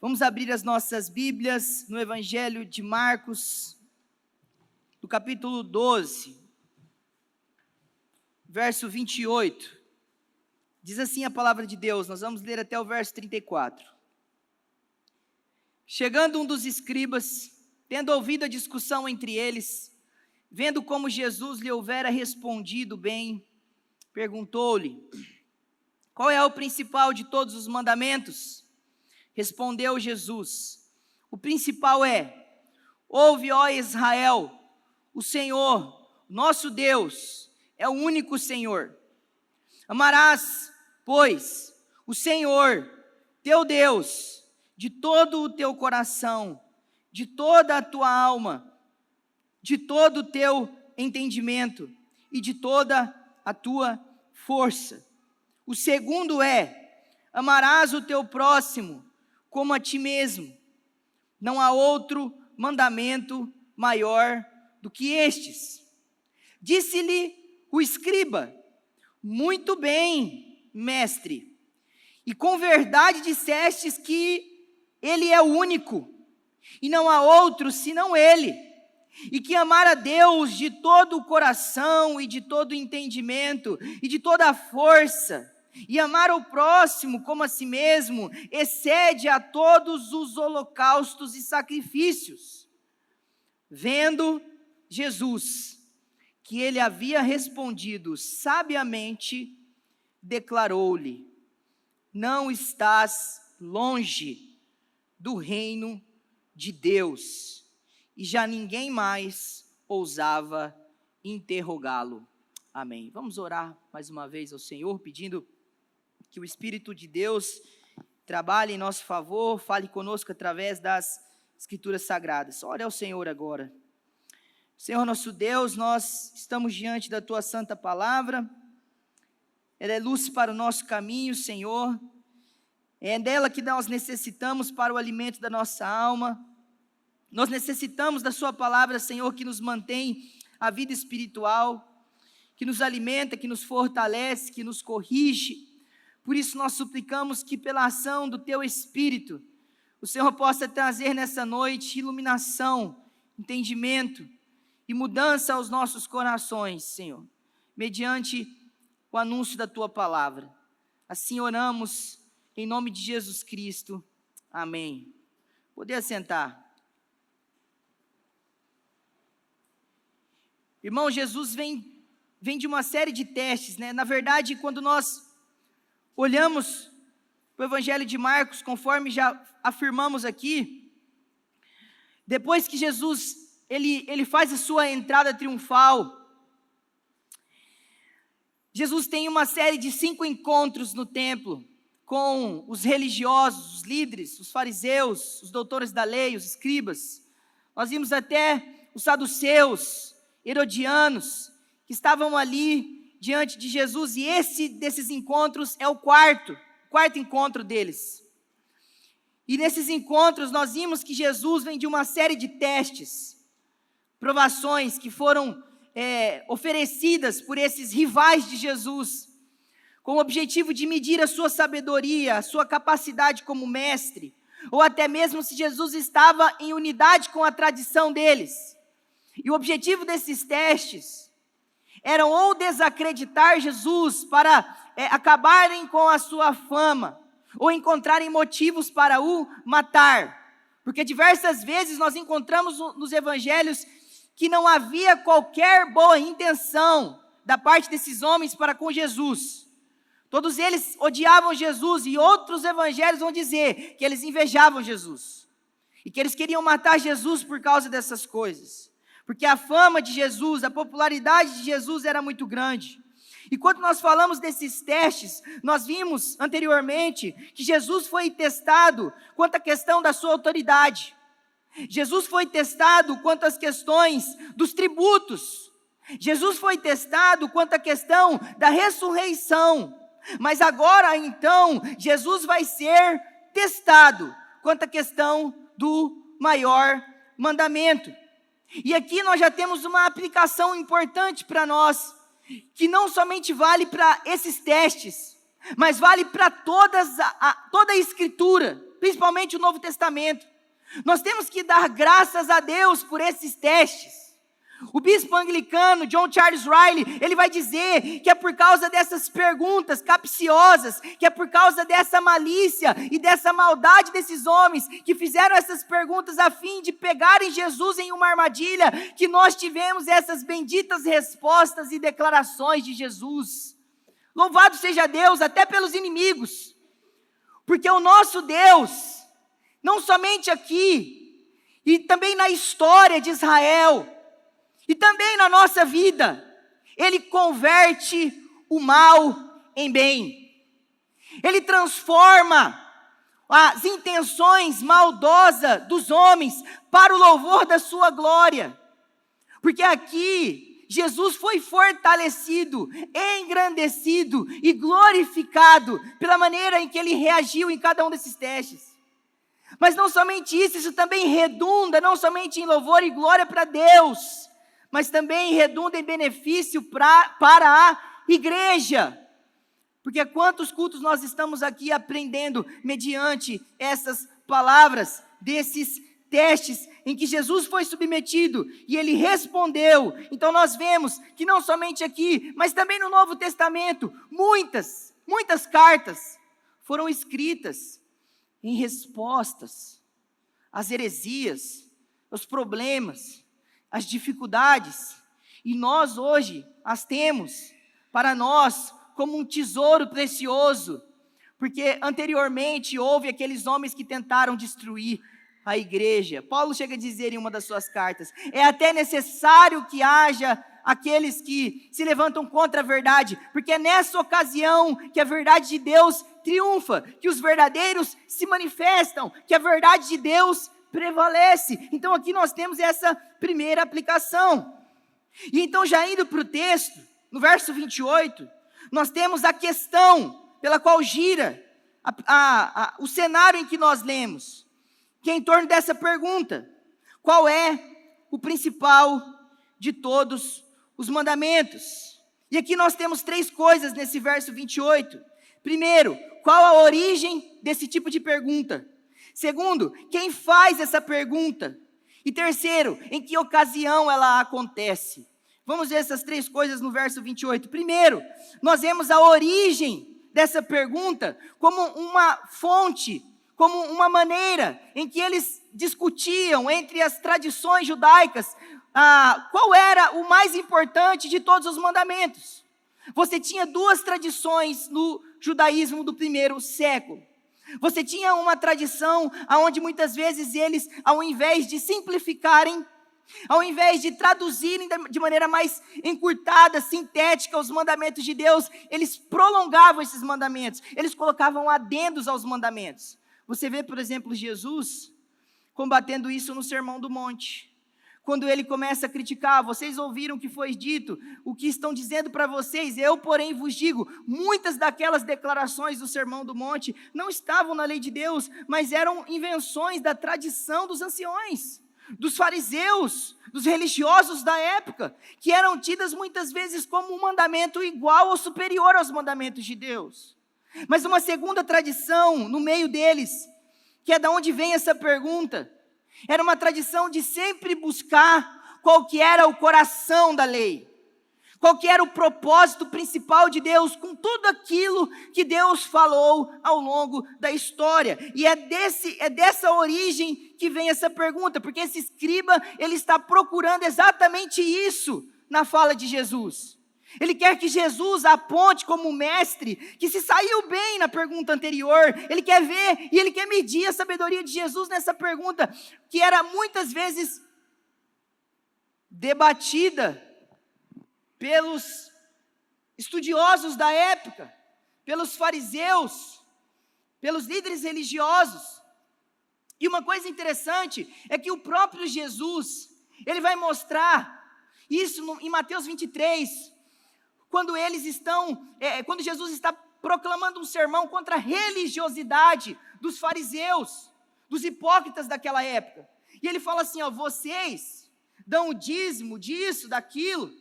Vamos abrir as nossas Bíblias no Evangelho de Marcos, no capítulo 12, verso 28. Diz assim a palavra de Deus, nós vamos ler até o verso 34. Chegando um dos escribas, tendo ouvido a discussão entre eles, vendo como Jesus lhe houvera respondido bem, perguntou-lhe: qual é o principal de todos os mandamentos? Respondeu Jesus: o principal é: ouve, ó Israel, o Senhor, nosso Deus, é o único Senhor. Amarás, pois, o Senhor, teu Deus, de todo o teu coração, de toda a tua alma, de todo o teu entendimento e de toda a tua força. O segundo é: amarás o teu próximo como a ti mesmo. Não há outro mandamento maior do que estes. Disse-lhe o escriba: muito bem, mestre, e com verdade dissestes que ele é o único, e não há outro senão ele, e que amar a Deus de todo o coração, e de todo o entendimento, e de toda a força, e amar o próximo como a si mesmo, excede a todos os holocaustos e sacrifícios. Vendo Jesus que ele havia respondido sabiamente, declarou-lhe: não estás longe do reino de Deus. E já ninguém mais ousava interrogá-lo. Amém. Vamos orar mais uma vez ao Senhor, pedindo que o Espírito de Deus trabalhe em nosso favor, fale conosco através das Escrituras Sagradas. Ore ao Senhor agora. Senhor nosso Deus, nós estamos diante da Tua Santa Palavra. Ela é luz para o nosso caminho, Senhor. É dela que nós necessitamos para o alimento da nossa alma. Nós necessitamos da Sua Palavra, Senhor, que nos mantém a vida espiritual, que nos alimenta, que nos fortalece, que nos corrige. Por isso nós suplicamos que pela ação do Teu Espírito, o Senhor possa trazer nessa noite iluminação, entendimento e mudança aos nossos corações, Senhor, mediante o anúncio da Tua Palavra. Assim oramos em nome de Jesus Cristo. Amém. Poder assentar. Irmão, Jesus vem de uma série de testes, né? Na verdade, quando nós olhamos para o Evangelho de Marcos, conforme já afirmamos aqui, depois que Jesus ele faz a sua entrada triunfal, Jesus tem uma série de 5 encontros no templo, com os religiosos, os líderes, os fariseus, os doutores da lei, os escribas. Nós vimos até os saduceus, herodianos, que estavam ali diante de Jesus, e esse desses encontros é o quarto encontro deles. E nesses encontros nós vimos que Jesus vem de uma série de testes, provações que foram oferecidas por esses rivais de Jesus, com o objetivo de medir a sua sabedoria, a sua capacidade como mestre, ou até mesmo se Jesus estava em unidade com a tradição deles. E o objetivo desses testes era ou desacreditar Jesus para acabarem com a sua fama, ou encontrarem motivos para o matar. Porque diversas vezes nós encontramos nos evangelhos que não havia qualquer boa intenção da parte desses homens para com Jesus. Todos eles odiavam Jesus, e outros evangelhos vão dizer que eles invejavam Jesus, e que eles queriam matar Jesus por causa dessas coisas, porque a fama de Jesus, a popularidade de Jesus era muito grande. E quando nós falamos desses testes, nós vimos anteriormente que Jesus foi testado quanto à questão da sua autoridade. Jesus foi testado quanto às questões dos tributos. Jesus foi testado quanto à questão da ressurreição. Mas agora, então, Jesus vai ser testado quanto à questão do maior mandamento. E aqui nós já temos uma aplicação importante para nós, que não somente vale para esses testes, mas vale para toda a Escritura, principalmente o Novo Testamento. Nós temos que dar graças a Deus por esses testes. O bispo anglicano John Charles Riley, ele vai dizer que é por causa dessas perguntas capciosas, que é por causa dessa malícia e dessa maldade desses homens que fizeram essas perguntas a fim de pegarem Jesus em uma armadilha, que nós tivemos essas benditas respostas e declarações de Jesus. Louvado seja Deus até pelos inimigos, porque o nosso Deus, não somente aqui, e também na história de Israel, e também na nossa vida, Ele converte o mal em bem. Ele transforma as intenções maldosas dos homens para o louvor da sua glória. Porque aqui, Jesus foi fortalecido, engrandecido e glorificado pela maneira em que Ele reagiu em cada um desses testes. Mas não somente isso também redunda, não somente em louvor e glória para Deus, mas também redunda em benefício para a igreja. Porque quantos cultos nós estamos aqui aprendendo mediante essas palavras, desses testes em que Jesus foi submetido e Ele respondeu. Então nós vemos que não somente aqui, mas também no Novo Testamento, muitas cartas foram escritas em respostas às heresias, aos problemas, as dificuldades, e nós hoje as temos para nós como um tesouro precioso, porque anteriormente houve aqueles homens que tentaram destruir a igreja. Paulo chega a dizer em uma das suas cartas, é até necessário que haja aqueles que se levantam contra a verdade, porque é nessa ocasião que a verdade de Deus triunfa, que os verdadeiros se manifestam, que a verdade de Deus prevalece. Então aqui nós temos essa primeira aplicação. E então já indo para o texto, no verso 28, nós temos a questão pela qual gira o cenário em que nós lemos, que é em torno dessa pergunta: qual é o principal de todos os mandamentos? E aqui nós temos três coisas nesse verso 28. Primeiro, qual a origem desse tipo de pergunta? Segundo, quem faz essa pergunta? E terceiro, em que ocasião ela acontece? Vamos ver essas três coisas no verso 28. Primeiro, nós vemos a origem dessa pergunta como uma fonte, como uma maneira em que eles discutiam entre as tradições judaicas qual era o mais importante de todos os mandamentos. Você tinha duas tradições no judaísmo do primeiro século. Você tinha uma tradição onde muitas vezes eles, ao invés de simplificarem, ao invés de traduzirem de maneira mais encurtada, sintética os mandamentos de Deus, eles prolongavam esses mandamentos, eles colocavam adendos aos mandamentos. Você vê, por exemplo, Jesus combatendo isso no Sermão do Monte. Quando ele começa a criticar, vocês ouviram o que foi dito, o que estão dizendo para vocês, eu porém vos digo, muitas daquelas declarações do Sermão do Monte não estavam na lei de Deus, mas eram invenções da tradição dos anciões, dos fariseus, dos religiosos da época, que eram tidas muitas vezes como um mandamento igual ou superior aos mandamentos de Deus. Mas uma segunda tradição no meio deles, que é da onde vem essa pergunta, era uma tradição de sempre buscar qual que era o coração da lei, qual que era o propósito principal de Deus com tudo aquilo que Deus falou ao longo da história. E é dessa origem que vem essa pergunta, porque esse escriba, ele está procurando exatamente isso na fala de Jesus. Ele quer que Jesus aponte como mestre, que se saiu bem na pergunta anterior. Ele quer ver e ele quer medir a sabedoria de Jesus nessa pergunta, que era muitas vezes debatida pelos estudiosos da época, pelos fariseus, pelos líderes religiosos. E uma coisa interessante é que o próprio Jesus, ele vai mostrar isso em Mateus 23, quando Jesus está proclamando um sermão contra a religiosidade dos fariseus, dos hipócritas daquela época. E ele fala assim, vocês dão o dízimo disso, daquilo,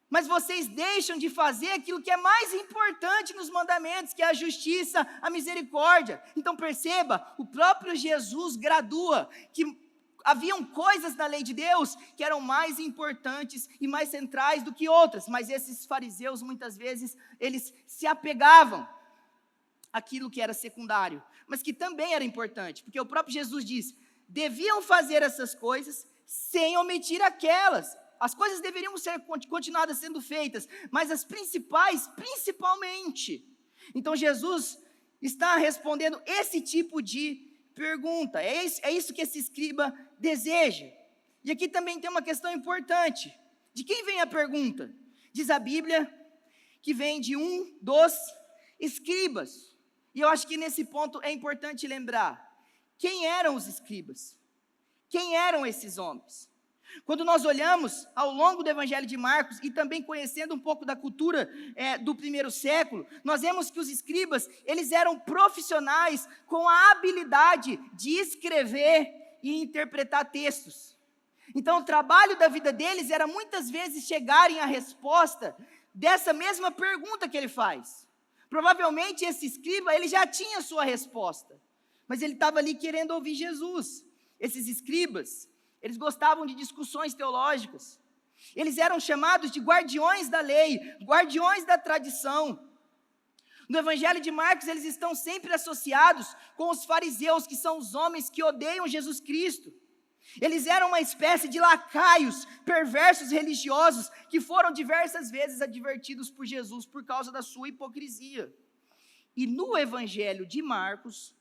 mas vocês deixam de fazer aquilo que é mais importante nos mandamentos, que é a justiça, a misericórdia. Então perceba, o próprio Jesus gradua que haviam coisas na lei de Deus que eram mais importantes e mais centrais do que outras, mas esses fariseus muitas vezes, eles se apegavam àquilo que era secundário, mas que também era importante, porque o próprio Jesus diz, deviam fazer essas coisas sem omitir aquelas. As coisas deveriam ser continuadas sendo feitas, mas as principais, principalmente. Então Jesus está respondendo esse tipo de pergunta. É isso que esse escriba deseja. E aqui também tem uma questão importante. De quem vem a pergunta? Diz a Bíblia que vem de um dos escribas. E eu acho que nesse ponto é importante lembrar. Quem eram os escribas? Quem eram esses homens? Quando nós olhamos ao longo do Evangelho de Marcos e também conhecendo um pouco da cultura do primeiro século, nós vemos que os escribas, eles eram profissionais com a habilidade de escrever e interpretar textos. Então o trabalho da vida deles era muitas vezes chegarem à resposta dessa mesma pergunta que ele faz. Provavelmente esse escriba, ele já tinha sua resposta, mas ele estava ali querendo ouvir Jesus. Esses escribas, eles gostavam de discussões teológicas. Eles eram chamados de guardiões da lei, guardiões da tradição. No Evangelho de Marcos, eles estão sempre associados com os fariseus, que são os homens que odeiam Jesus Cristo. Eles eram uma espécie de lacaios, perversos religiosos, que foram diversas vezes advertidos por Jesus por causa da sua hipocrisia. E no Evangelho de Marcos,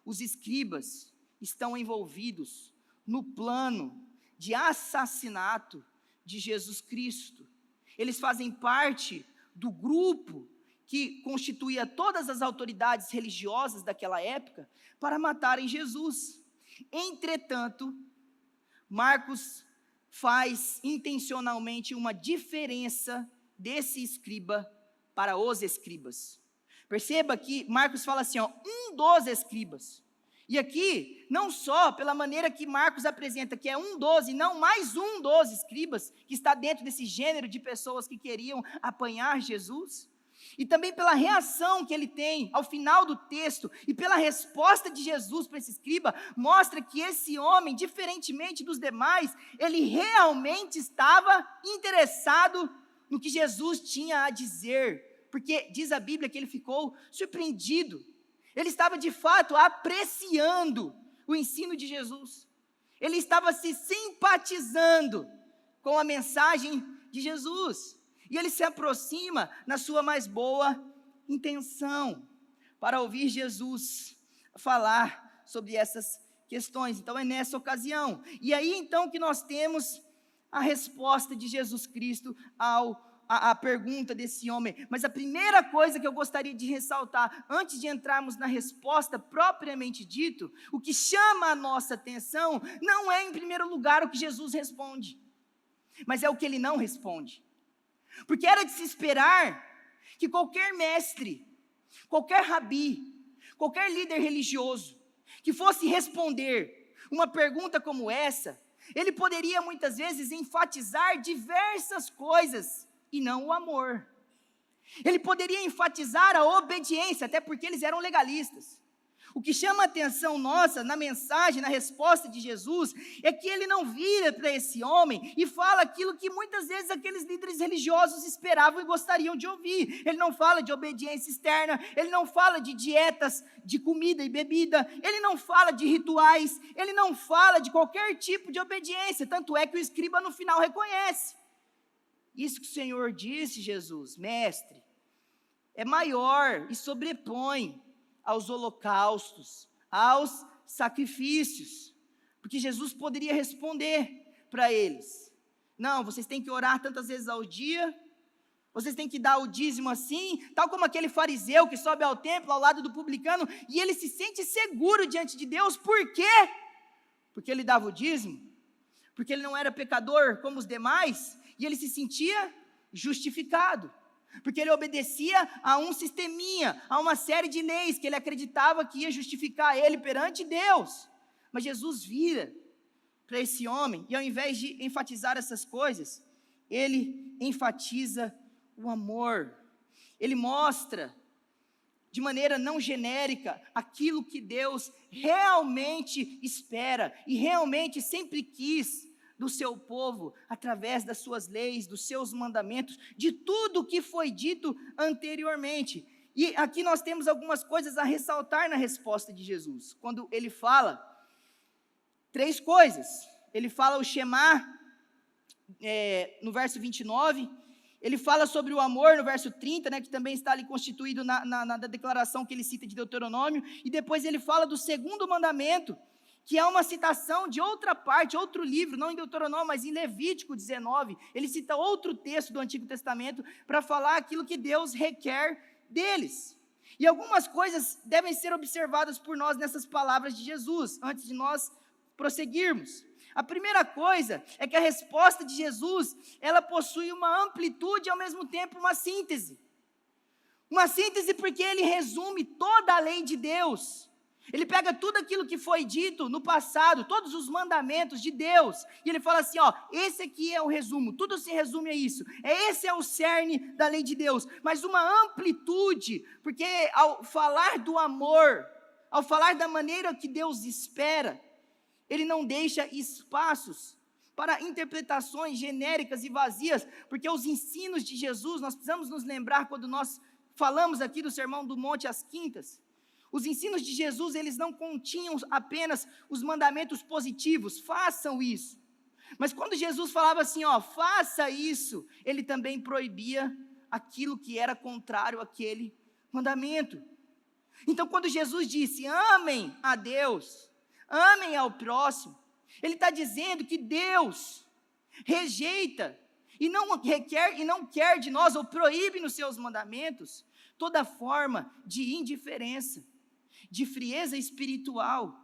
os escribas estão envolvidos no plano de assassinato de Jesus Cristo. Eles fazem parte do grupo que constituía todas as autoridades religiosas daquela época para matarem Jesus. Entretanto, Marcos faz intencionalmente uma diferença desse escriba para os escribas. Perceba que Marcos fala assim, um dos escribas. E aqui, não só pela maneira que Marcos apresenta, que é um dos e não mais um dos escribas, que está dentro desse gênero de pessoas que queriam apanhar Jesus, e também pela reação que ele tem ao final do texto, e pela resposta de Jesus para esse escriba, mostra que esse homem, diferentemente dos demais, ele realmente estava interessado no que Jesus tinha a dizer, porque diz a Bíblia que ele ficou surpreendido. Ele estava de fato apreciando o ensino de Jesus. Ele estava se simpatizando com a mensagem de Jesus. E ele se aproxima na sua mais boa intenção para ouvir Jesus falar sobre essas questões. Então é nessa ocasião. E aí então que nós temos a resposta de Jesus Cristo a pergunta desse homem. Mas a primeira coisa que eu gostaria de ressaltar, antes de entrarmos na resposta propriamente dito, o que chama a nossa atenção não é em primeiro lugar o que Jesus responde, mas é o que ele não responde. Porque era de se esperar que qualquer mestre, qualquer rabi, qualquer líder religioso, que fosse responder uma pergunta como essa, ele poderia muitas vezes enfatizar diversas coisas, e não o amor. Ele poderia enfatizar a obediência, até porque eles eram legalistas. O que chama a atenção nossa na mensagem, na resposta de Jesus, é que ele não vira para esse homem e fala aquilo que muitas vezes aqueles líderes religiosos esperavam e gostariam de ouvir. Ele não fala de obediência externa, ele não fala de dietas de comida e bebida, ele não fala de rituais, ele não fala de qualquer tipo de obediência, tanto é que o escriba no final reconhece. Isso que o Senhor disse, Jesus, mestre, é maior e sobrepõe aos holocaustos, aos sacrifícios, porque Jesus poderia responder para eles, não, vocês têm que orar tantas vezes ao dia, vocês têm que dar o dízimo assim, tal como aquele fariseu que sobe ao templo ao lado do publicano, e ele se sente seguro diante de Deus, por quê? Porque ele dava o dízimo, porque ele não era pecador como os demais, e ele se sentia justificado, porque ele obedecia a um sisteminha, a uma série de leis que ele acreditava que ia justificar ele perante Deus. Mas Jesus vira para esse homem, e ao invés de enfatizar essas coisas, ele enfatiza o amor. Ele mostra, de maneira não genérica, aquilo que Deus realmente espera e realmente sempre quis do seu povo, através das suas leis, dos seus mandamentos, de tudo que foi dito anteriormente. E aqui nós temos algumas coisas a ressaltar na resposta de Jesus, quando ele fala 3 coisas. Ele fala o Shema, no verso 29, ele fala sobre o amor no verso 30, que também está ali constituído na declaração que ele cita de Deuteronômio, e depois ele fala do segundo mandamento, que é uma citação de outra parte, outro livro, não em Deuteronômio, mas em Levítico 19, ele cita outro texto do Antigo Testamento, para falar aquilo que Deus requer deles. E algumas coisas devem ser observadas por nós nessas palavras de Jesus, antes de nós prosseguirmos. A primeira coisa é que a resposta de Jesus, ela possui uma amplitude e ao mesmo tempo uma síntese. Uma síntese porque ele resume toda a lei de Deus. Ele pega tudo aquilo que foi dito no passado, todos os mandamentos de Deus, e ele fala assim, esse aqui é o resumo, tudo se resume a isso. Esse é o cerne da lei de Deus, mas uma amplitude, porque ao falar do amor, ao falar da maneira que Deus espera, ele não deixa espaços para interpretações genéricas e vazias, porque os ensinos de Jesus, nós precisamos nos lembrar quando nós falamos aqui do Sermão do Monte às quintas, os ensinos de Jesus, eles não continham apenas os mandamentos positivos, façam isso. Mas quando Jesus falava assim, faça isso, ele também proibia aquilo que era contrário àquele mandamento. Então quando Jesus disse, amem a Deus, amem ao próximo, ele está dizendo que Deus rejeita e não requer e não quer de nós, ou proíbe nos seus mandamentos, toda forma de indiferença, de frieza espiritual,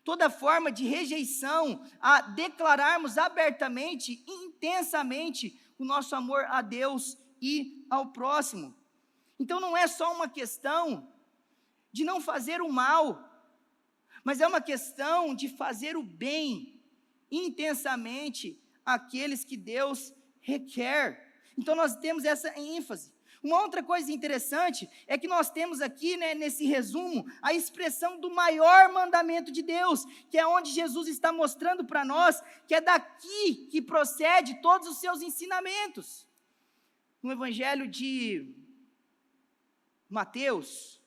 toda forma de rejeição a declararmos abertamente e intensamente o nosso amor a Deus e ao próximo. Então não é só uma questão de não fazer o mal, mas é uma questão de fazer o bem intensamente àqueles que Deus requer. Então nós temos essa ênfase. Uma outra coisa interessante é que nós temos aqui, nesse resumo, a expressão do maior mandamento de Deus, que é onde Jesus está mostrando para nós que é daqui que procede todos os seus ensinamentos. No Evangelho de Mateus,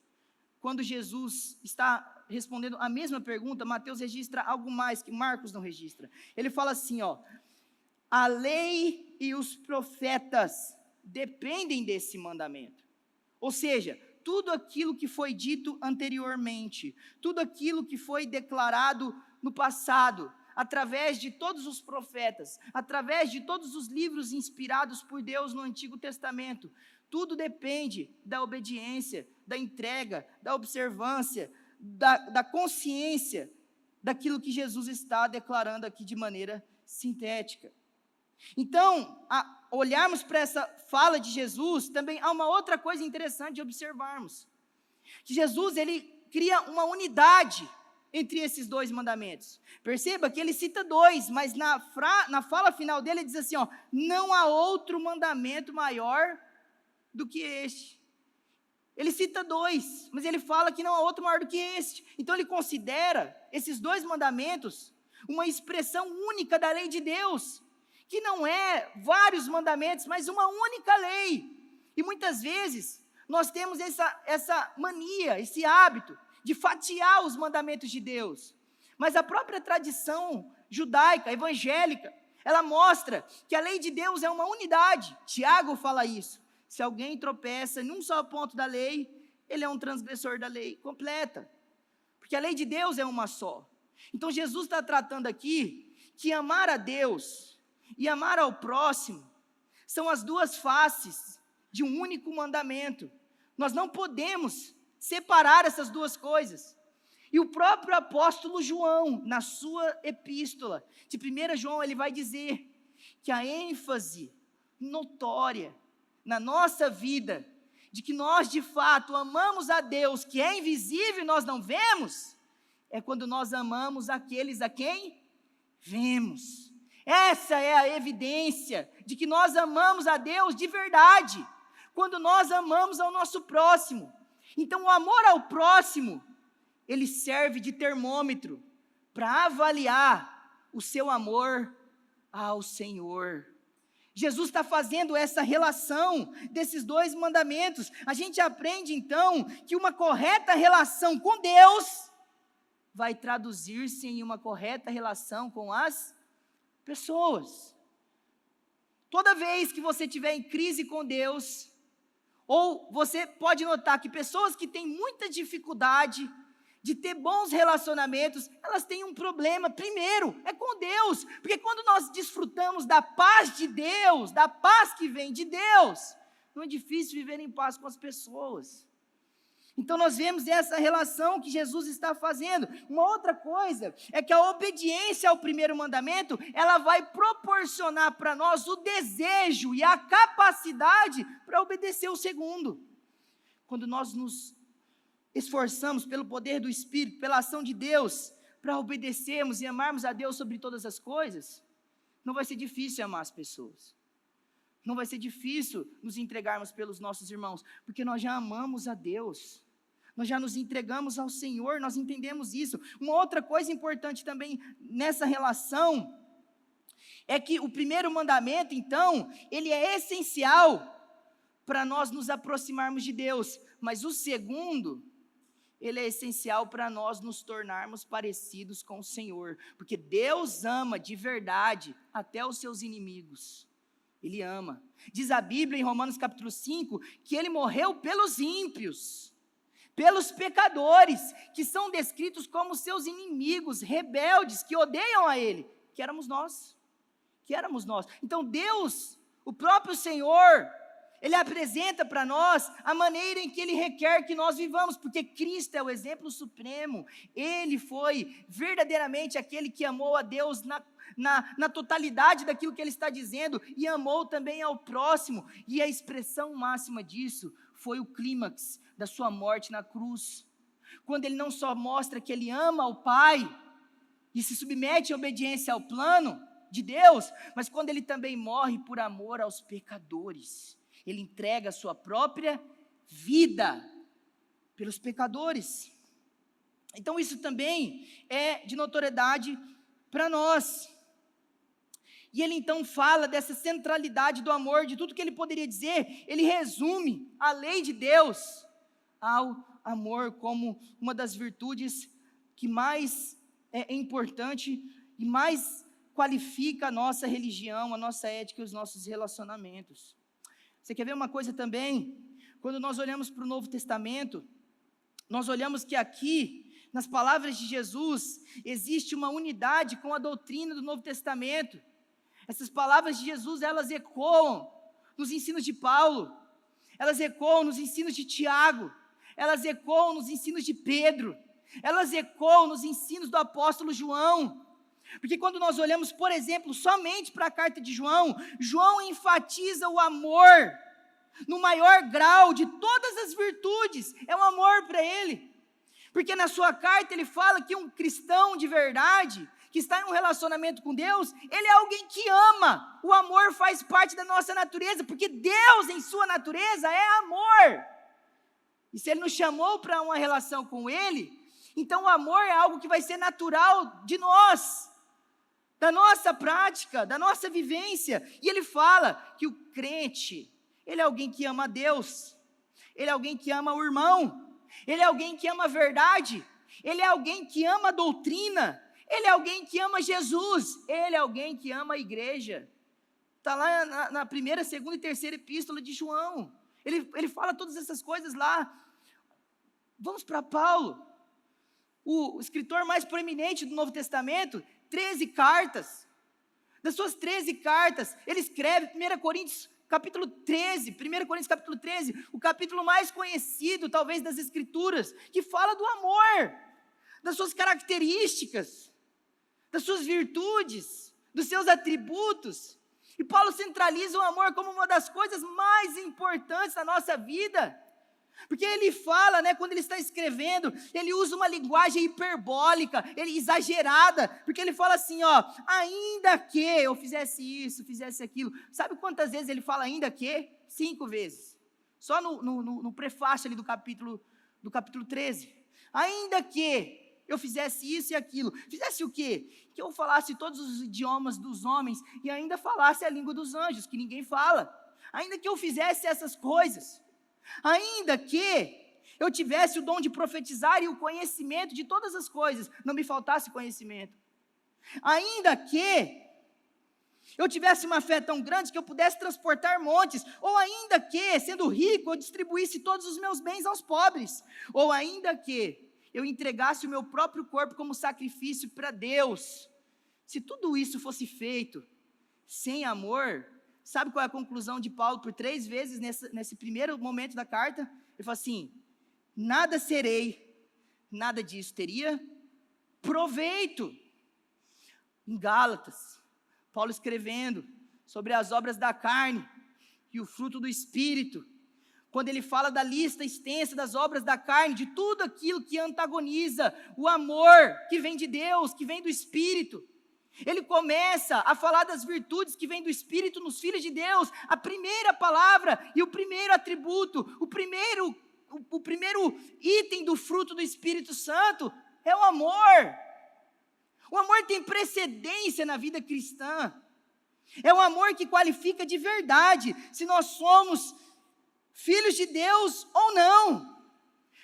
quando Jesus está respondendo a mesma pergunta, Mateus registra algo mais que Marcos não registra. Ele fala assim, a lei e os profetas dependem desse mandamento. Ou seja, tudo aquilo que foi dito anteriormente, tudo aquilo que foi declarado no passado, através de todos os profetas, através de todos os livros inspirados por Deus no Antigo Testamento, tudo depende da obediência, da entrega, da observância, da consciência daquilo que Jesus está declarando aqui de maneira sintética. Então, olharmos para essa fala de Jesus, também há uma outra coisa interessante de observarmos, que Jesus, ele cria uma unidade entre esses 2 mandamentos. Perceba que ele cita 2, mas na fala final dele, ele diz assim, não há outro mandamento maior do que este. Ele cita 2, mas ele fala que não há outro maior do que este. Então ele considera esses 2 mandamentos uma expressão única da lei de Deus, que não é vários mandamentos, mas uma única lei. E muitas vezes nós temos essa mania, esse hábito de fatiar os mandamentos de Deus. Mas a própria tradição judaica, evangélica, ela mostra que a lei de Deus é uma unidade. Tiago fala isso. Se alguém tropeça em um só ponto da lei, ele é um transgressor da lei completa. Porque a lei de Deus é uma só. Então Jesus está tratando aqui que amar a Deus e amar ao próximo são as 2 faces de um único mandamento. Nós não podemos separar essas 2 coisas. E o próprio apóstolo João, na sua epístola de 1 João, ele vai dizer que a ênfase notória na nossa vida, de que nós de fato amamos a Deus, que é invisível e nós não vemos, é quando nós amamos aqueles a quem vemos. Essa é a evidência de que nós amamos a Deus de verdade, quando nós amamos ao nosso próximo. Então, o amor ao próximo, ele serve de termômetro para avaliar o seu amor ao Senhor. Jesus está fazendo essa relação desses dois mandamentos. A gente aprende, então, que uma correta relação com Deus vai traduzir-se em uma correta relação com as pessoas. Toda vez que você estiver em crise com Deus, ou você pode notar que pessoas que têm muita dificuldade de ter bons relacionamentos, elas têm um problema, primeiro, é com Deus, porque quando nós desfrutamos da paz de Deus, da paz que vem de Deus, não é difícil viver em paz com as pessoas. Então nós vemos essa relação que Jesus está fazendo. Uma outra coisa é que a obediência ao primeiro mandamento, ela vai proporcionar para nós o desejo e a capacidade para obedecer o segundo. Quando nós nos esforçamos pelo poder do Espírito, pela ação de Deus, para obedecermos e amarmos a Deus sobre todas as coisas, não vai ser difícil amar as pessoas. Não vai ser difícil nos entregarmos pelos nossos irmãos, porque nós já amamos a Deus. Nós já nos entregamos ao Senhor, nós entendemos isso. Uma outra coisa importante também nessa relação, é que o primeiro mandamento, então, ele é essencial para nós nos aproximarmos de Deus, mas o segundo, ele é essencial para nós nos tornarmos parecidos com o Senhor, porque Deus ama de verdade até os seus inimigos, Ele ama. Diz a Bíblia em Romanos capítulo 5, que Ele morreu pelos ímpios, pelos pecadores, que são descritos como seus inimigos, rebeldes, que odeiam a Ele, que éramos nós. Então Deus, o próprio Senhor, Ele apresenta para nós a maneira em que Ele requer que nós vivamos, porque Cristo é o exemplo supremo. Ele foi verdadeiramente aquele que amou a Deus na totalidade daquilo que Ele está dizendo, e amou também ao próximo, e a expressão máxima disso foi o clímax da sua morte na cruz, quando Ele não só mostra que Ele ama ao Pai, e se submete à obediência ao plano de Deus, mas quando Ele também morre por amor aos pecadores. Ele entrega a sua própria vida pelos pecadores. Então isso também é de notoriedade para nós. E ele então fala dessa centralidade do amor, de tudo que ele poderia dizer, ele resume a lei de Deus ao amor como uma das virtudes que mais é importante e mais qualifica a nossa religião, a nossa ética e os nossos relacionamentos. Você quer ver uma coisa também? Quando nós olhamos para o Novo Testamento, nós olhamos que aqui, nas palavras de Jesus, existe uma unidade com a doutrina do Novo Testamento. Essas palavras de Jesus, elas ecoam nos ensinos de Paulo, elas ecoam nos ensinos de Tiago, elas ecoam nos ensinos de Pedro, elas ecoam nos ensinos do apóstolo João. Porque quando nós olhamos, por exemplo, somente para a carta de João, João enfatiza o amor no maior grau de todas as virtudes, é o amor para ele. Porque na sua carta ele fala que um cristão de verdade, que está em um relacionamento com Deus, ele é alguém que ama. O amor faz parte da nossa natureza, porque Deus em sua natureza é amor. E se Ele nos chamou para uma relação com Ele, então o amor é algo que vai ser natural de nós, da nossa prática, da nossa vivência. E Ele fala que o crente, ele é alguém que ama a Deus, ele é alguém que ama o irmão, ele é alguém que ama a verdade, ele é alguém que ama a doutrina, ele é alguém que ama Jesus, ele é alguém que ama a igreja. Está lá na primeira, segunda e terceira epístola de João. Ele fala todas essas coisas lá. Vamos para Paulo, o escritor mais proeminente do Novo Testamento, 13 cartas. Das suas 13 cartas, ele escreve 1 Coríntios capítulo 13, o capítulo mais conhecido, talvez, das Escrituras, que fala do amor, das suas características, das suas virtudes, dos seus atributos. E Paulo centraliza o amor como uma das coisas mais importantes da nossa vida. Porque ele fala, né, quando ele está escrevendo, ele usa uma linguagem hiperbólica, exagerada, porque ele fala assim, ó, ainda que eu fizesse isso, fizesse aquilo. Sabe quantas vezes ele fala ainda que? 5 vezes. Só no prefácio ali do capítulo 13. Ainda que eu fizesse isso e aquilo. Fizesse o quê? Que eu falasse todos os idiomas dos homens e ainda falasse a língua dos anjos, que ninguém fala. Ainda que eu fizesse essas coisas. Ainda que eu tivesse o dom de profetizar e o conhecimento de todas as coisas, não me faltasse conhecimento. Ainda que eu tivesse uma fé tão grande que eu pudesse transportar montes, ou ainda que, sendo rico, eu distribuísse todos os meus bens aos pobres, ou ainda que eu entregasse o meu próprio corpo como sacrifício para Deus. Se tudo isso fosse feito sem amor, sabe qual é a conclusão de Paulo por 3 vezes nesse primeiro momento da carta? Ele fala assim, nada serei, nada disso teria proveito. Em Gálatas, Paulo escrevendo sobre as obras da carne e o fruto do Espírito, quando ele fala da lista extensa das obras da carne, de tudo aquilo que antagoniza o amor que vem de Deus, que vem do Espírito, ele começa a falar das virtudes que vêm do Espírito nos filhos de Deus. A primeira palavra e o primeiro atributo, o primeiro item do fruto do Espírito Santo é o amor. O amor tem precedência na vida cristã. É um amor que qualifica de verdade se nós somos filhos de Deus ou não.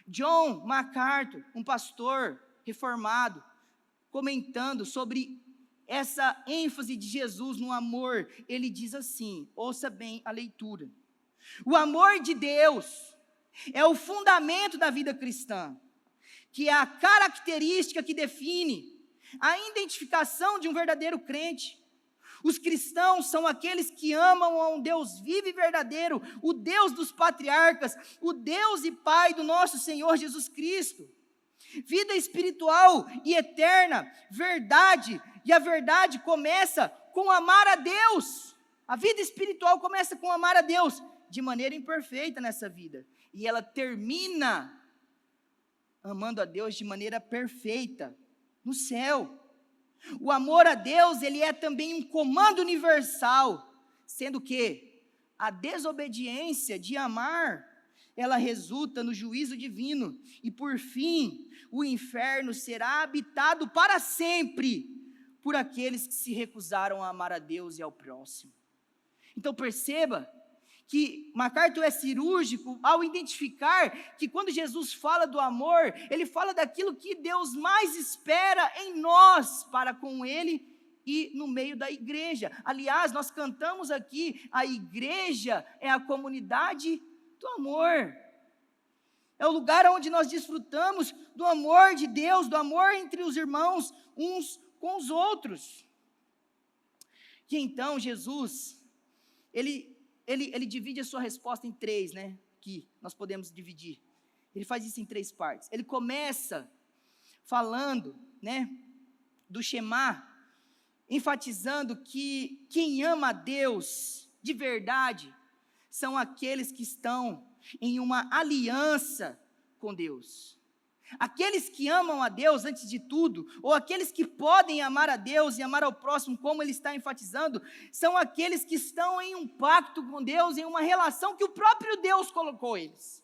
John MacArthur, um pastor reformado, comentando sobre essa ênfase de Jesus no amor, ele diz assim, ouça bem a leitura. O amor de Deus é o fundamento da vida cristã, que é a característica que define a identificação de um verdadeiro crente. Os cristãos são aqueles que amam a um Deus vivo e verdadeiro, o Deus dos patriarcas, o Deus e Pai do nosso Senhor Jesus Cristo. Vida espiritual e eterna, verdade, e a verdade começa com amar a Deus. A vida espiritual começa com amar a Deus, de maneira imperfeita nessa vida. E ela termina amando a Deus de maneira perfeita, no céu. O amor a Deus, ele é também um comando universal, sendo que a desobediência de amar, ela resulta no juízo divino, e por fim, o inferno será habitado para sempre, por aqueles que se recusaram a amar a Deus e ao próximo. Então perceba que MacArthur é cirúrgico ao identificar que quando Jesus fala do amor, ele fala daquilo que Deus mais espera em nós para com Ele e no meio da igreja. Aliás, nós cantamos aqui, a igreja é a comunidade do amor. É o lugar onde nós desfrutamos do amor de Deus, do amor entre os irmãos, uns com os outros. E então Jesus, ele divide a sua resposta em 3, né? Que nós podemos dividir. Ele faz isso em 3 partes. Ele começa falando, né? Do Shema, enfatizando que quem ama a Deus de verdade são aqueles que estão em uma aliança com Deus. Aqueles que amam a Deus antes de tudo, ou aqueles que podem amar a Deus e amar ao próximo, como ele está enfatizando, são aqueles que estão em um pacto com Deus, em uma relação que o próprio Deus colocou eles.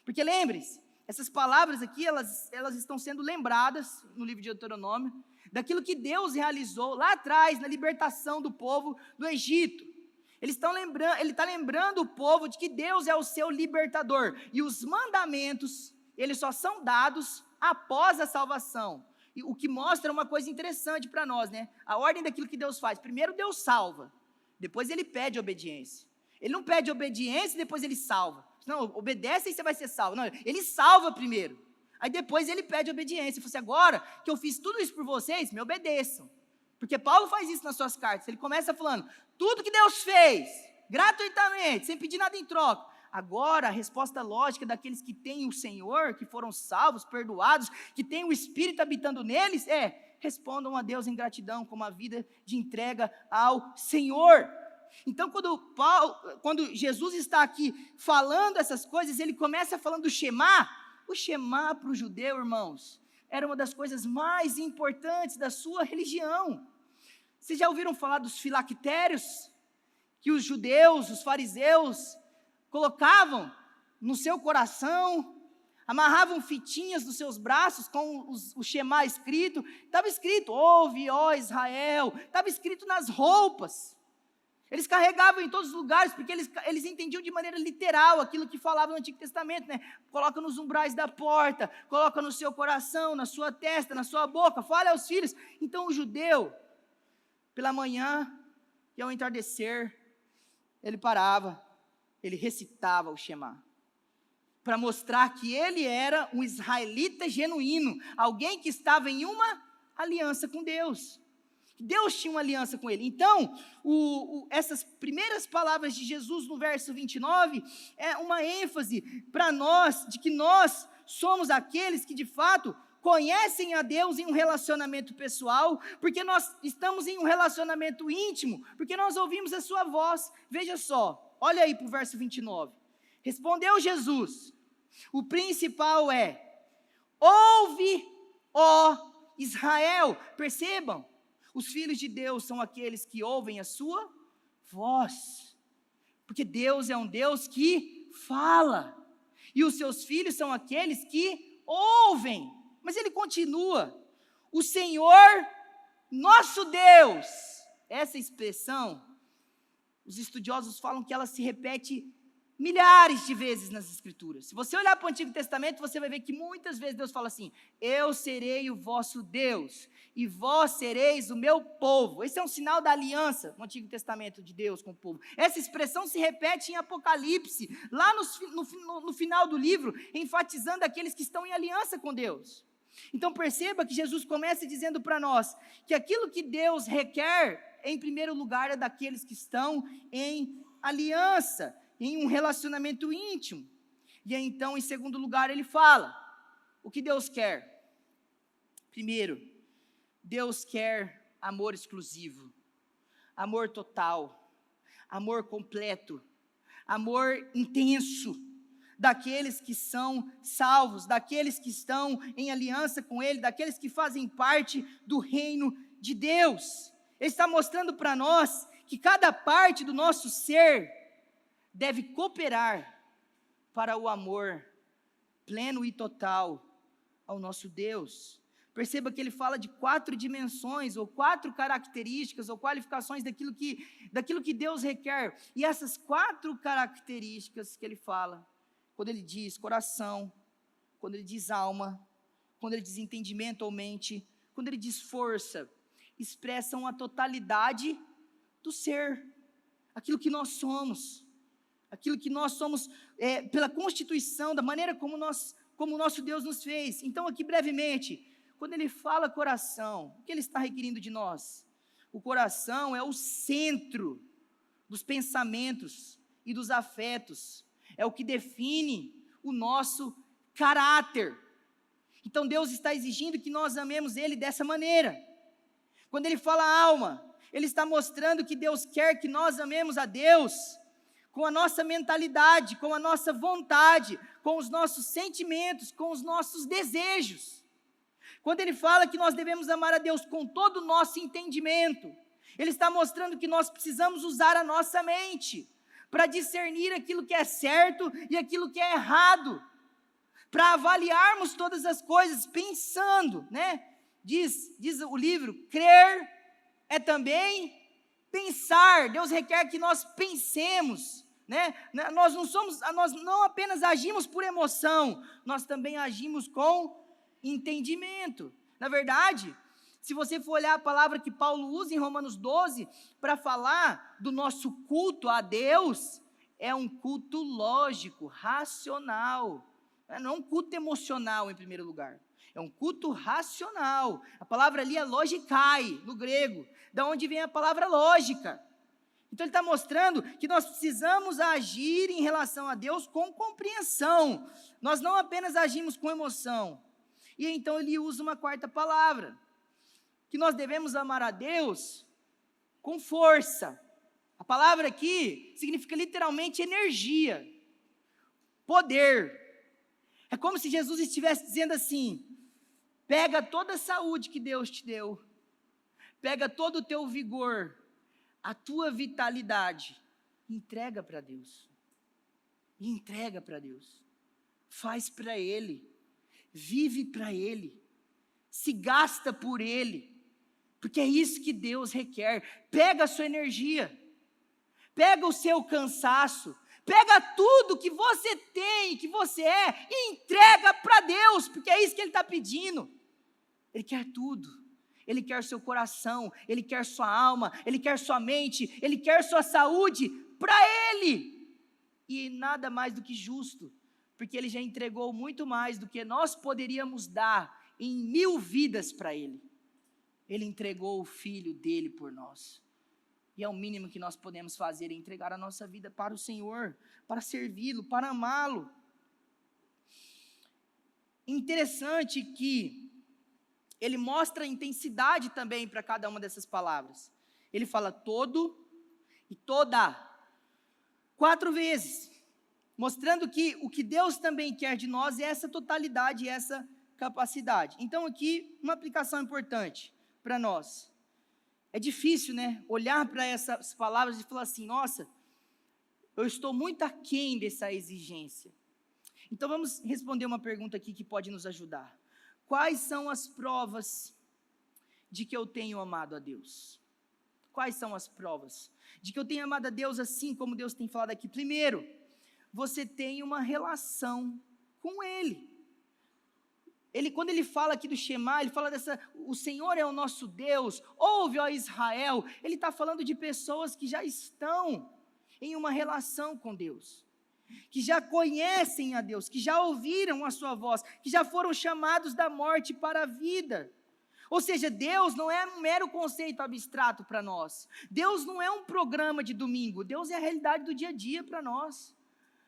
Porque lembre-se, essas palavras aqui, elas estão sendo lembradas no livro de Deuteronômio, daquilo que Deus realizou lá atrás, na libertação do povo do Egito. Ele está lembrando o povo de que Deus é o seu libertador, e os mandamentos, eles só são dados após a salvação, e o que mostra uma coisa interessante para nós, né? A ordem daquilo que Deus faz: primeiro Deus salva, depois ele pede obediência. Ele não pede obediência e depois ele salva. Não, obedece e você vai ser salvo. Não, ele salva primeiro, aí depois ele pede obediência. Ele fala assim: agora que eu fiz tudo isso por vocês, me obedeçam. Porque Paulo faz isso nas suas cartas. Ele começa falando, tudo que Deus fez, gratuitamente, sem pedir nada em troca. Agora, a resposta lógica daqueles que têm o Senhor, que foram salvos, perdoados, que têm o Espírito habitando neles, respondam a Deus em gratidão, com uma vida de entrega ao Senhor. Então, quando Jesus está aqui falando essas coisas, ele começa falando do Shema. O Shema para o judeu, irmãos, era uma das coisas mais importantes da sua religião. Vocês já ouviram falar dos filactérios? Que os judeus, os fariseus, colocavam no seu coração, amarravam fitinhas nos seus braços com o Shema escrito. Estava escrito, ouve, ó Israel. Estava escrito nas roupas. Eles carregavam em todos os lugares, porque eles entendiam de maneira literal aquilo que falava no Antigo Testamento, né? Coloca nos umbrais da porta, coloca no seu coração, na sua testa, na sua boca, fale aos filhos. Então o judeu, pela manhã e ao entardecer, ele parava, ele recitava o Shema, para mostrar que ele era um israelita genuíno, alguém que estava em uma aliança com Deus. Deus tinha uma aliança com ele. Então, essas primeiras palavras de Jesus no verso 29 é uma ênfase para nós, de que nós somos aqueles que de fato conhecem a Deus em um relacionamento pessoal, porque nós estamos em um relacionamento íntimo, porque nós ouvimos a sua voz. Veja só, olha aí para o verso 29. Respondeu Jesus, o principal é, ouve, ó Israel. Percebam, os filhos de Deus são aqueles que ouvem a sua voz, porque Deus é um Deus que fala, e os seus filhos são aqueles que ouvem. Mas ele continua, o Senhor nosso Deus. Essa expressão, os estudiosos falam que ela se repete milhares de vezes nas Escrituras. Se você olhar para o Antigo Testamento, você vai ver que muitas vezes Deus fala assim, eu serei o vosso Deus, e vós sereis o meu povo. Esse é um sinal da aliança no Antigo Testamento de Deus com o povo. Essa expressão se repete em Apocalipse, lá no final do livro, enfatizando aqueles que estão em aliança com Deus. Então perceba que Jesus começa dizendo para nós, que aquilo que Deus requer, em primeiro lugar, é daqueles que estão em aliança, em um relacionamento íntimo. E aí, então, em segundo lugar, ele fala, o que Deus quer? Primeiro, Deus quer amor exclusivo, amor total, amor completo, amor intenso, daqueles que são salvos, daqueles que estão em aliança com Ele, daqueles que fazem parte do reino de Deus. Ele está mostrando para nós que cada parte do nosso ser deve cooperar para o amor pleno e total ao nosso Deus. Perceba que ele fala de 4 dimensões, ou 4 características, ou qualificações daquilo que Deus requer. E essas 4 características que ele fala, quando ele diz coração, quando ele diz alma, quando ele diz entendimento ou mente, quando ele diz força, expressam a totalidade do ser, aquilo que nós somos pela constituição, da maneira como o nosso Deus nos fez. Então, aqui brevemente, quando ele fala coração, o que ele está requerindo de nós? O coração é o centro dos pensamentos e dos afetos, é o que define o nosso caráter. Então Deus está exigindo que nós amemos Ele dessa maneira. Quando ele fala alma, ele está mostrando que Deus quer que nós amemos a Deus com a nossa mentalidade, com a nossa vontade, com os nossos sentimentos, com os nossos desejos. Quando ele fala que nós devemos amar a Deus com todo o nosso entendimento, ele está mostrando que nós precisamos usar a nossa mente para discernir aquilo que é certo e aquilo que é errado, para avaliarmos todas as coisas pensando, né? Diz o livro, crer é também pensar. Deus requer que nós pensemos, né? Nós não apenas agimos por emoção, nós também agimos com entendimento. Na verdade, se você for olhar a palavra que Paulo usa em Romanos 12, para falar do nosso culto a Deus, é um culto lógico, racional, não é um culto emocional em primeiro lugar, é um culto racional. A palavra ali é logikai, no grego, da onde vem a palavra lógica. Então ele está mostrando que nós precisamos agir em relação a Deus com compreensão, nós não apenas agimos com emoção. E então ele usa uma quarta palavra, que nós devemos amar a Deus com força. A palavra aqui significa literalmente energia, poder. É como se Jesus estivesse dizendo assim: pega toda a saúde que Deus te deu, pega todo o teu vigor, a tua vitalidade, entrega para Deus. Entrega para Deus. Faz para Ele. Vive para Ele. Se gasta por Ele. Porque é isso que Deus requer. Pega a sua energia. Pega o seu cansaço. Pega tudo que você tem, que você é, e entrega para Deus, porque é isso que Ele está pedindo. Ele quer tudo. Ele quer seu coração, Ele quer sua alma, Ele quer sua mente, Ele quer sua saúde para Ele. E nada mais do que justo, porque Ele já entregou muito mais do que nós poderíamos dar em 1000 vidas para Ele. Ele entregou o Filho dEle por nós. E é o mínimo que nós podemos fazer, é entregar a nossa vida para o Senhor, para servi-lo, para amá-lo. Interessante que ele mostra a intensidade também para cada uma dessas palavras. Ele fala todo e toda, 4 vezes, mostrando que o que Deus também quer de nós é essa totalidade, essa capacidade. Então aqui, uma aplicação importante para nós. É difícil, né, olhar para essas palavras e falar assim: nossa, eu estou muito aquém dessa exigência. Então vamos responder uma pergunta aqui que pode nos ajudar. Quais são as provas de que eu tenho amado a Deus? Quais são as provas de que eu tenho amado a Deus assim como Deus tem falado aqui? Primeiro, você tem uma relação com Ele. Quando ele fala aqui do Shema, ele fala o Senhor é o nosso Deus, ouve, ó Israel. Ele está falando de pessoas que já estão em uma relação com Deus, que já conhecem a Deus, que já ouviram a sua voz, que já foram chamados da morte para a vida. Ou seja, Deus não é um mero conceito abstrato para nós. Deus não é um programa de domingo. Deus é a realidade do dia a dia para nós.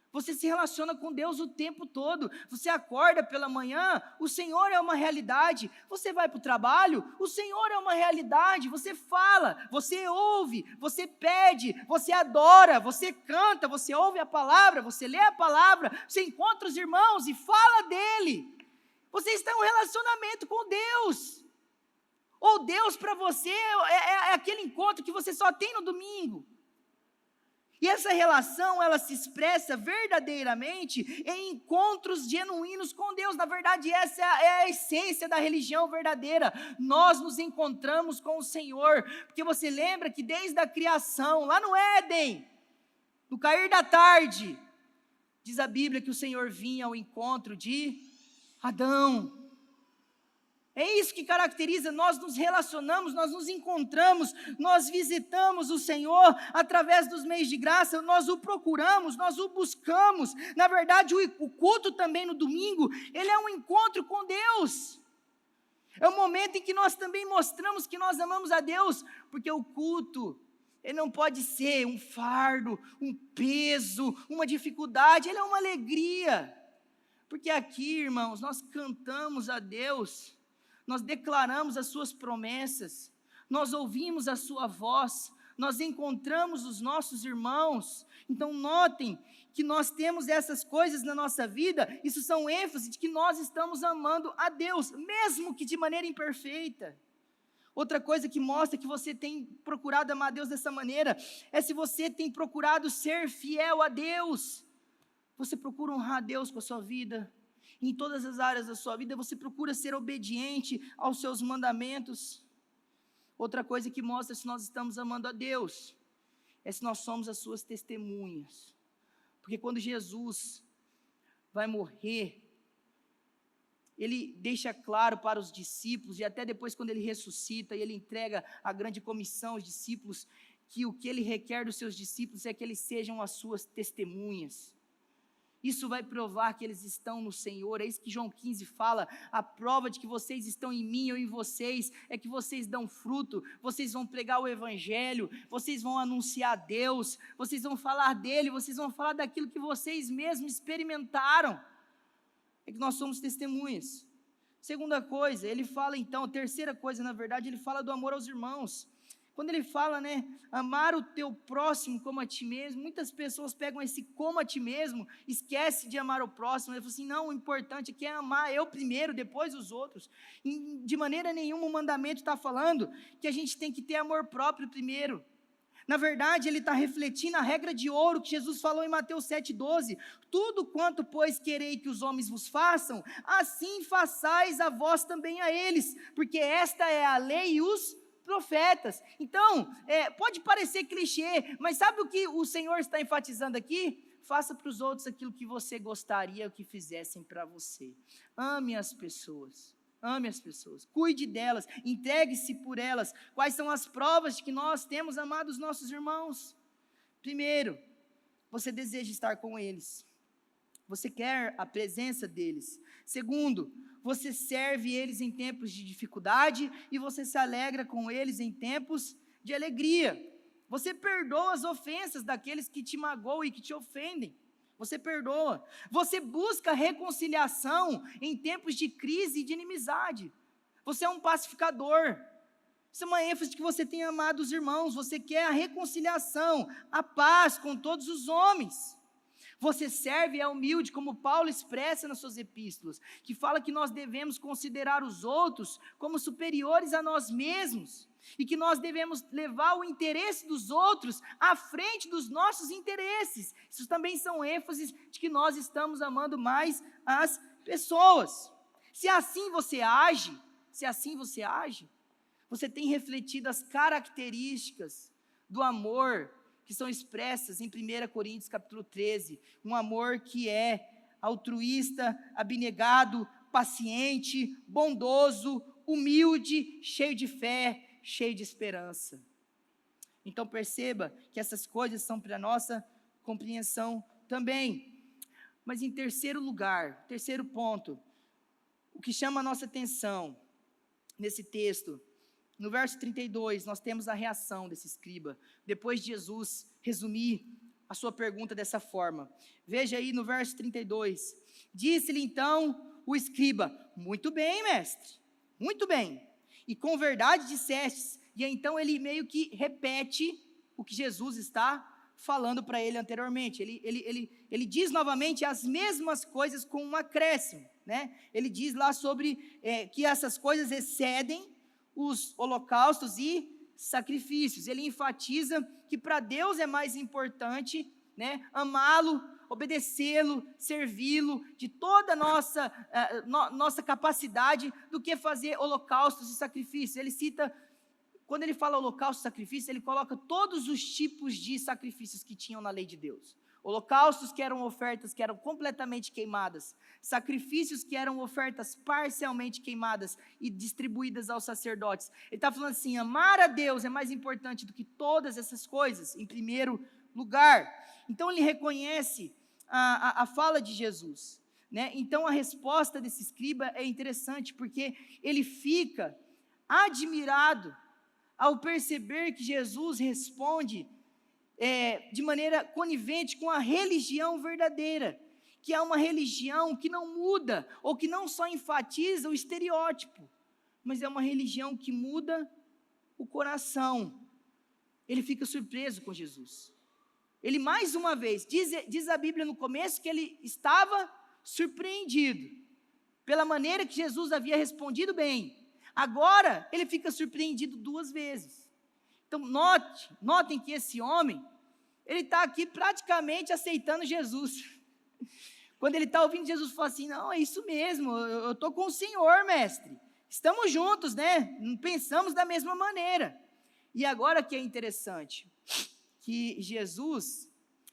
Você se relaciona com Deus o tempo todo. Você acorda pela manhã, o Senhor é uma realidade. Você vai para o trabalho, o Senhor é uma realidade. Você fala, você ouve, você pede, você adora, você canta, você ouve a palavra, você lê a palavra, você encontra os irmãos e fala dele. Você está em um relacionamento com Deus. Ou Deus para você é aquele encontro que você só tem no domingo. E essa relação, ela se expressa verdadeiramente em encontros genuínos com Deus. Na verdade, essa é a essência da religião verdadeira. Nós nos encontramos com o Senhor, porque você lembra que desde a criação, lá no Éden, no cair da tarde, diz a Bíblia que o Senhor vinha ao encontro de Adão. É isso que caracteriza, nós nos relacionamos, nós nos encontramos, nós visitamos o Senhor através dos meios de graça, nós o procuramos, nós o buscamos. Na verdade, o culto também no domingo, ele é um encontro com Deus. É um momento em que nós também mostramos que nós amamos a Deus, porque o culto, ele não pode ser um fardo, um peso, uma dificuldade, ele é uma alegria. Porque aqui, irmãos, nós cantamos a Deus, nós declaramos as suas promessas, nós ouvimos a sua voz, nós encontramos os nossos irmãos. Então notem que nós temos essas coisas na nossa vida, isso são ênfases de que nós estamos amando a Deus, mesmo que de maneira imperfeita. Outra coisa que mostra que você tem procurado amar a Deus dessa maneira, é se você tem procurado ser fiel a Deus. Você procura honrar a Deus com a sua vida, em todas as áreas da sua vida, você procura ser obediente aos seus mandamentos. Outra coisa que mostra se nós estamos amando a Deus, é se nós somos as suas testemunhas. Porque quando Jesus vai morrer, ele deixa claro para os discípulos, e até depois quando ele ressuscita, e ele entrega a grande comissão aos discípulos, que o que ele requer dos seus discípulos é que eles sejam as suas testemunhas. Isso vai provar que eles estão no Senhor. É isso que João 15 fala, a prova de que vocês estão em mim ou em vocês, é que vocês dão fruto, vocês vão pregar o Evangelho, vocês vão anunciar Deus, vocês vão falar dEle, vocês vão falar daquilo que vocês mesmos experimentaram, é que nós somos testemunhas. Segunda coisa, ele fala então, terceira coisa na verdade, ele fala do amor aos irmãos. Quando ele fala, né, amar o teu próximo como a ti mesmo, muitas pessoas pegam esse como a ti mesmo, esquece de amar o próximo. Ele fala assim, não, o importante aqui é amar eu primeiro, depois os outros. E de maneira nenhuma o mandamento está falando que a gente tem que ter amor próprio primeiro. Na verdade, ele está refletindo a regra de ouro que Jesus falou em Mateus 7,12. Tudo quanto, pois, querei que os homens vos façam, assim façais a vós também a eles, porque esta é a lei e os profetas. Então, pode parecer clichê, mas sabe o que o Senhor está enfatizando aqui? Faça para os outros aquilo que você gostaria que fizessem para você. Ame as pessoas. Ame as pessoas, cuide delas, entregue-se por elas. Quais são as provas de que nós temos amado os nossos irmãos? Primeiro, você deseja estar com eles. Você quer a presença deles. Segundo, você serve eles em tempos de dificuldade e você se alegra com eles em tempos de alegria. Você perdoa as ofensas daqueles que te magoam e que te ofendem. Você perdoa. Você busca reconciliação em tempos de crise e de inimizade. Você é um pacificador. Isso é uma ênfase de que você tem amado os irmãos. Você quer a reconciliação, a paz com todos os homens. Você serve e é humilde, como Paulo expressa nas suas epístolas, que fala que nós devemos considerar os outros como superiores a nós mesmos, e que nós devemos levar o interesse dos outros à frente dos nossos interesses. Isso também são ênfases de que nós estamos amando mais as pessoas. Se assim você age, você tem refletido as características do amor que são expressas em 1 Coríntios capítulo 13, um amor que é altruísta, abnegado, paciente, bondoso, humilde, cheio de fé, cheio de esperança. Então perceba que essas coisas são para a nossa compreensão também. Mas em terceiro lugar, terceiro ponto, o que chama a nossa atenção nesse texto, no verso 32, nós temos a reação desse escriba, depois de Jesus resumir a sua pergunta dessa forma. Veja aí no verso 32, disse-lhe então o escriba, muito bem, mestre, muito bem, e com verdade dissestes, e então ele meio que repete o que Jesus está falando para ele anteriormente, ele diz novamente as mesmas coisas com um acréscimo, né? Ele diz lá sobre que essas coisas excedem os holocaustos e sacrifícios. Ele enfatiza que para Deus é mais importante, né, amá-lo, obedecê-lo, servi-lo, de toda a nossa capacidade, do que fazer holocaustos e sacrifícios. Ele cita, quando ele fala holocausto e sacrifício, ele coloca todos os tipos de sacrifícios que tinham na lei de Deus. Holocaustos que eram ofertas que eram completamente queimadas, sacrifícios que eram ofertas parcialmente queimadas e distribuídas aos sacerdotes. Ele está falando assim, amar a Deus é mais importante do que todas essas coisas, em primeiro lugar. Então ele reconhece a fala de Jesus, né? Então a resposta desse escriba é interessante, porque ele fica admirado ao perceber que Jesus responde de maneira conivente com a religião verdadeira, que é uma religião que não muda, ou que não só enfatiza o estereótipo, mas é uma religião que muda o coração. Ele fica surpreso com Jesus. Ele mais uma vez, diz a Bíblia no começo, que ele estava surpreendido, pela maneira que Jesus havia respondido bem. Agora, ele fica surpreendido duas vezes. Então, notem que esse homem, ele está aqui praticamente aceitando Jesus. Quando ele está ouvindo Jesus falar assim, não, é isso mesmo, eu estou com o Senhor, mestre. Estamos juntos, né? Pensamos da mesma maneira. E agora que é interessante, que Jesus,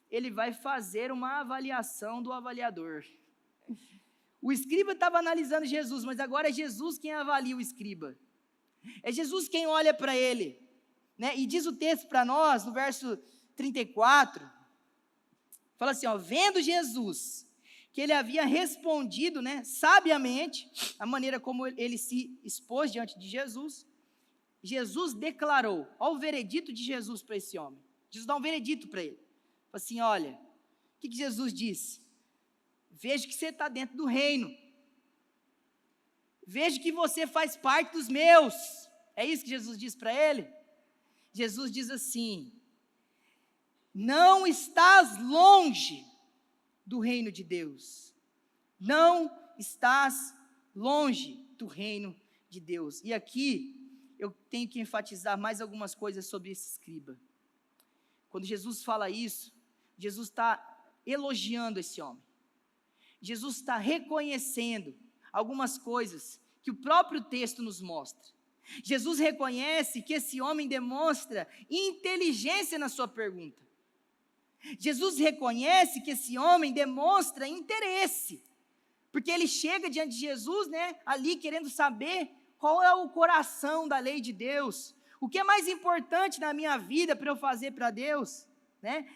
ele vai fazer uma avaliação do avaliador. O escriba estava analisando Jesus, mas agora é Jesus quem avalia o escriba. É Jesus quem olha para ele. Né? E diz o texto para nós, no verso 34, fala assim, vendo Jesus, que ele havia respondido, né, sabiamente, a maneira como ele se expôs diante de Jesus, Jesus declarou, olha o veredito de Jesus para esse homem, Jesus dá um veredito para ele, fala assim, olha, o que Jesus disse? Vejo que você está dentro do reino, vejo que você faz parte dos meus, é isso que Jesus disse para ele? Jesus diz assim: não estás longe do reino de Deus. Não estás longe do reino de Deus. E aqui eu tenho que enfatizar mais algumas coisas sobre esse escriba. Quando Jesus fala isso, Jesus está elogiando esse homem. Jesus está reconhecendo algumas coisas que o próprio texto nos mostra. Jesus reconhece que esse homem demonstra inteligência na sua pergunta. Jesus reconhece que esse homem demonstra interesse, porque ele chega diante de Jesus, ali querendo saber qual é o coração da lei de Deus, o que é mais importante na minha vida para eu fazer para Deus.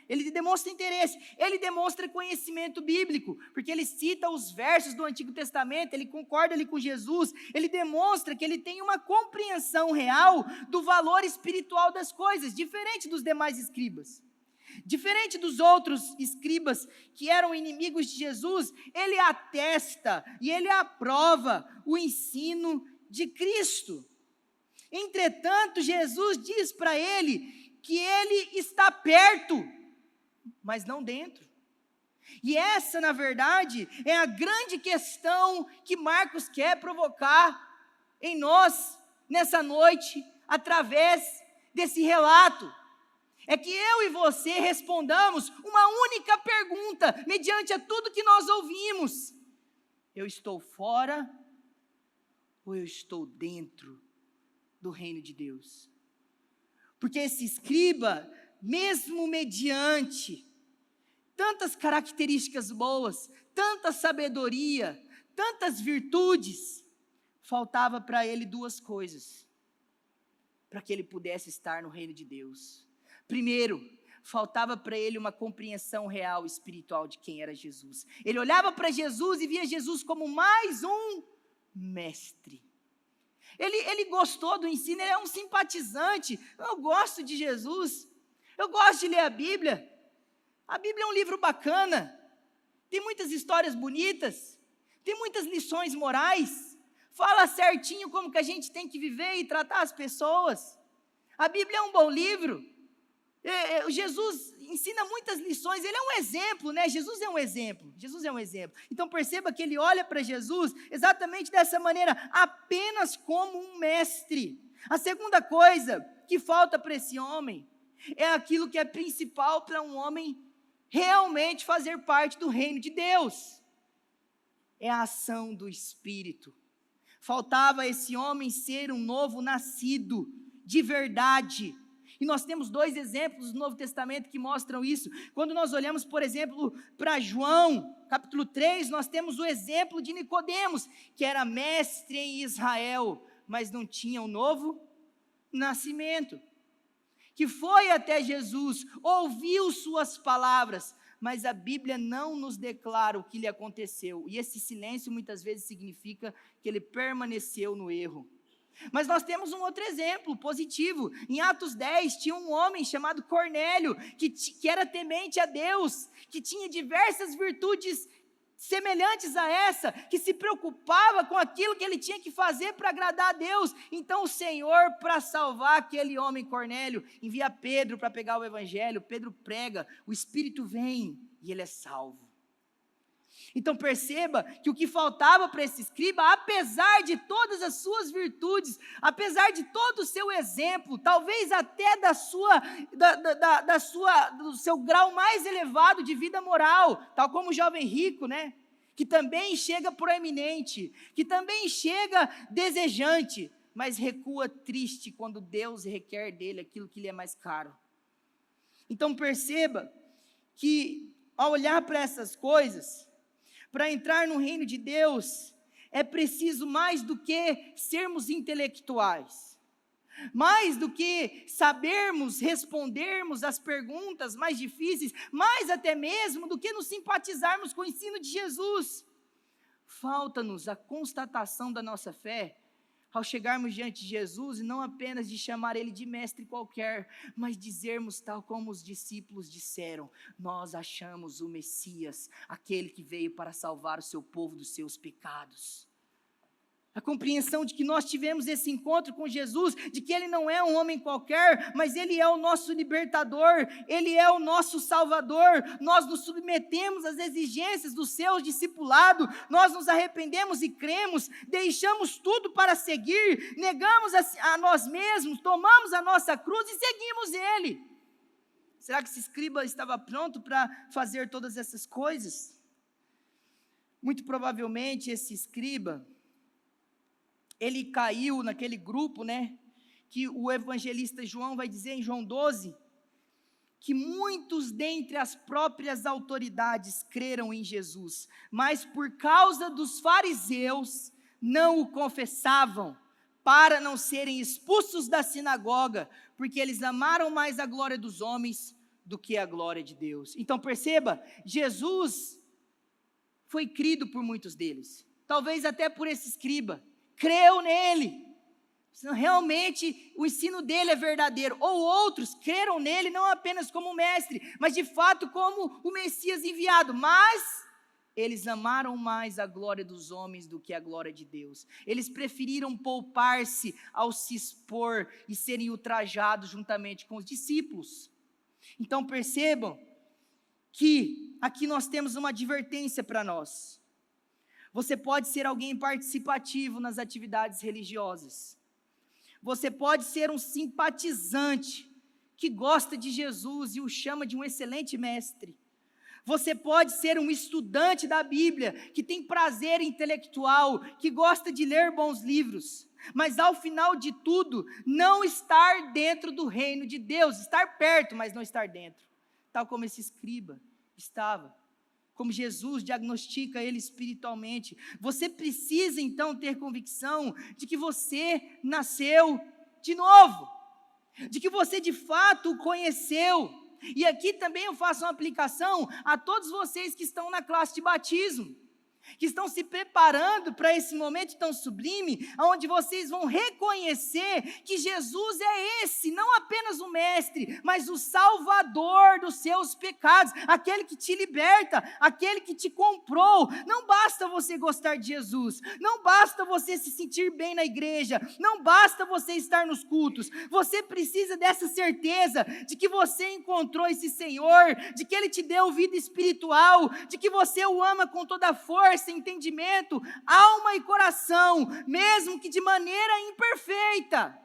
Ele demonstra interesse, ele demonstra conhecimento bíblico, porque ele cita os versos do Antigo Testamento, ele concorda ali com Jesus, ele demonstra que ele tem uma compreensão real do valor espiritual das coisas, diferente dos demais escribas. Diferente dos outros escribas que eram inimigos de Jesus, ele atesta e ele aprova o ensino de Cristo. Entretanto, Jesus diz para ele que ele está perto, mas não dentro. E essa, na verdade, é a grande questão que Marcos quer provocar em nós, nessa noite, através desse relato. É que eu e você respondamos uma única pergunta, mediante a tudo que nós ouvimos: eu estou fora ou eu estou dentro do reino de Deus? Porque esse escriba, mesmo mediante tantas características boas, tanta sabedoria, tantas virtudes, faltava para ele duas coisas, para que ele pudesse estar no reino de Deus. Primeiro, faltava para ele uma compreensão real espiritual de quem era Jesus. Ele olhava para Jesus e via Jesus como mais um mestre. Ele gostou do ensino, ele é um simpatizante. Eu gosto de Jesus, eu gosto de ler a Bíblia. A Bíblia é um livro bacana, tem muitas histórias bonitas, tem muitas lições morais, fala certinho como que a gente tem que viver e tratar as pessoas. A Bíblia é um bom livro. Jesus ensina muitas lições, ele é um exemplo, Jesus é um exemplo, então perceba que ele olha para Jesus exatamente dessa maneira, apenas como um mestre. A segunda coisa que falta para esse homem, é aquilo que é principal para um homem realmente fazer parte do reino de Deus, é a ação do Espírito. Faltava a esse homem ser um novo nascido, de verdade. E nós temos dois exemplos do Novo Testamento que mostram isso. Quando nós olhamos, por exemplo, para João, capítulo 3, nós temos o exemplo de Nicodemos, que era mestre em Israel, mas não tinha um novo nascimento. Que foi até Jesus, ouviu suas palavras, mas a Bíblia não nos declara o que lhe aconteceu. E esse silêncio muitas vezes significa que ele permaneceu no erro. Mas nós temos um outro exemplo positivo. Em Atos 10, tinha um homem chamado Cornélio, que era temente a Deus, que tinha diversas virtudes semelhantes a essa, que se preocupava com aquilo que ele tinha que fazer para agradar a Deus. Então o Senhor, para salvar aquele homem Cornélio, envia Pedro para pegar o evangelho. Pedro prega, o Espírito vem e ele é salvo. Então perceba que o que faltava para esse escriba, apesar de todas as suas virtudes, apesar de todo o seu exemplo, talvez até do seu grau mais elevado de vida moral, tal como o jovem rico, que também chega proeminente, que também chega desejante, mas recua triste quando Deus requer dele aquilo que lhe é mais caro. Então perceba que ao olhar para essas coisas, para entrar no reino de Deus, é preciso mais do que sermos intelectuais, mais do que sabermos respondermos as perguntas mais difíceis, mais até mesmo do que nos simpatizarmos com o ensino de Jesus. Falta-nos a constatação da nossa fé, ao chegarmos diante de Jesus, e não apenas de chamar ele de mestre qualquer, mas dizermos tal como os discípulos disseram: nós achamos o Messias, aquele que veio para salvar o seu povo dos seus pecados. A compreensão de que nós tivemos esse encontro com Jesus, de que Ele não é um homem qualquer, mas Ele é o nosso libertador, Ele é o nosso salvador. Nós nos submetemos às exigências do seu discipulado, nós nos arrependemos e cremos, deixamos tudo para seguir, negamos a nós mesmos, tomamos a nossa cruz e seguimos Ele. Será que esse escriba estava pronto para fazer todas essas coisas? Muito provavelmente esse escriba, ele caiu naquele grupo, que o evangelista João vai dizer em João 12, que muitos dentre as próprias autoridades creram em Jesus, mas por causa dos fariseus não o confessavam, para não serem expulsos da sinagoga, porque eles amaram mais a glória dos homens do que a glória de Deus. Então perceba, Jesus foi crido por muitos deles, talvez até por esse escriba, creu nele, realmente o ensino dele é verdadeiro, ou outros creram nele não apenas como mestre, mas de fato como o Messias enviado, mas eles amaram mais a glória dos homens do que a glória de Deus, eles preferiram poupar-se ao se expor e serem ultrajados juntamente com os discípulos. Então percebam que aqui nós temos uma advertência para nós. Você pode ser alguém participativo nas atividades religiosas. Você pode ser um simpatizante que gosta de Jesus e o chama de um excelente mestre. Você pode ser um estudante da Bíblia, que tem prazer intelectual, que gosta de ler bons livros, mas ao final de tudo, não estar dentro do reino de Deus, estar perto, mas não estar dentro, tal como esse escriba estava. Como Jesus diagnostica ele espiritualmente. Você precisa então ter convicção de que você nasceu de novo, de que você de fato o conheceu. E aqui também eu faço uma aplicação a todos vocês que estão na classe de batismo, que estão se preparando para esse momento tão sublime, onde vocês vão reconhecer que Jesus é esse, não apenas o mestre, mas o salvador dos seus pecados, aquele que te liberta, aquele que te comprou. Não basta você gostar de Jesus, não basta você se sentir bem na igreja, não basta você estar nos cultos, você precisa dessa certeza de que você encontrou esse Senhor, de que Ele te deu vida espiritual, de que você o ama com toda a força, entendimento, alma e coração, mesmo que de maneira imperfeita.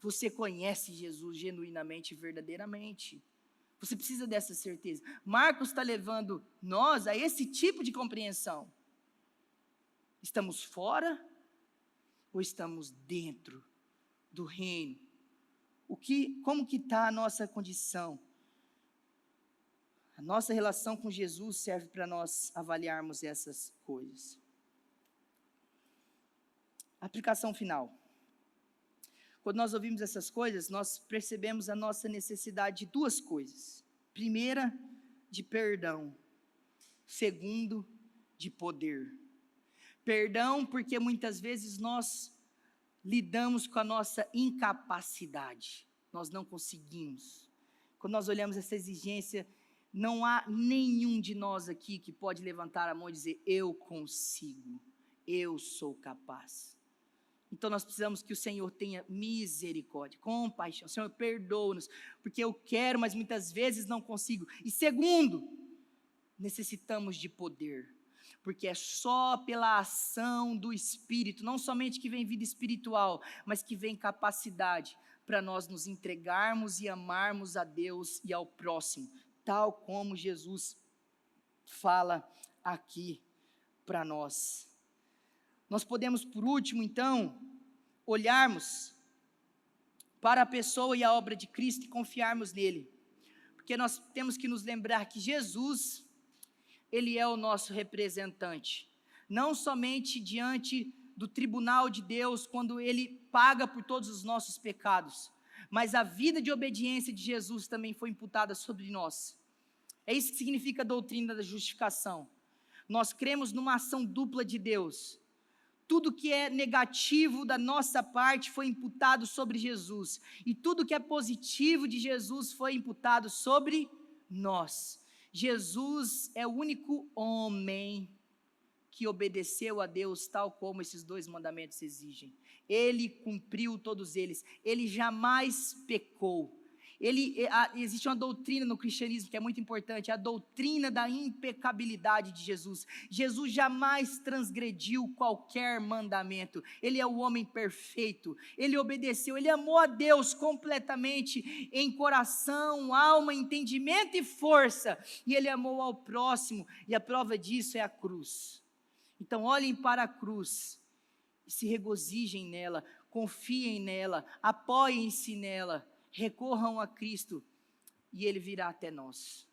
Você conhece Jesus genuinamente e verdadeiramente. Você precisa dessa certeza. Marcos está levando nós a esse tipo de compreensão. Estamos fora ou estamos dentro do reino? Como que está a nossa condição? A nossa relação com Jesus serve para nós avaliarmos essas coisas. Aplicação final. Quando nós ouvimos essas coisas, nós percebemos a nossa necessidade de duas coisas. Primeira, de perdão. Segundo, de poder. Perdão, porque muitas vezes nós lidamos com a nossa incapacidade. Nós não conseguimos. Quando nós olhamos essa exigência, não há nenhum de nós aqui que pode levantar a mão e dizer, eu consigo, eu sou capaz. Então nós precisamos que o Senhor tenha misericórdia, compaixão. Senhor, perdoa-nos, porque eu quero, mas muitas vezes não consigo. E segundo, necessitamos de poder, porque é só pela ação do Espírito, não somente que vem vida espiritual, mas que vem capacidade para nós nos entregarmos e amarmos a Deus e ao próximo, tal como Jesus fala aqui para nós. Nós podemos, por último, então, olharmos para a pessoa e a obra de Cristo e confiarmos nele, porque nós temos que nos lembrar que Jesus, ele é o nosso representante, não somente diante do tribunal de Deus, quando ele paga por todos os nossos pecados, mas a vida de obediência de Jesus também foi imputada sobre nós. É isso que significa a doutrina da justificação. Nós cremos numa ação dupla de Deus. Tudo que é negativo da nossa parte foi imputado sobre Jesus, e tudo que é positivo de Jesus foi imputado sobre nós. Jesus é o único homem que obedeceu a Deus tal como esses 2 mandamentos exigem. Ele cumpriu todos eles, ele jamais pecou. Existe uma doutrina no cristianismo que é muito importante, a doutrina da impecabilidade de Jesus. Jesus jamais transgrediu qualquer mandamento, ele é o homem perfeito, ele obedeceu, ele amou a Deus completamente, em coração, alma, entendimento e força, e ele amou ao próximo, e a prova disso é a cruz. Então olhem para a cruz, e se regozijem nela, confiem nela, apoiem-se nela, recorram a Cristo, e Ele virá até nós.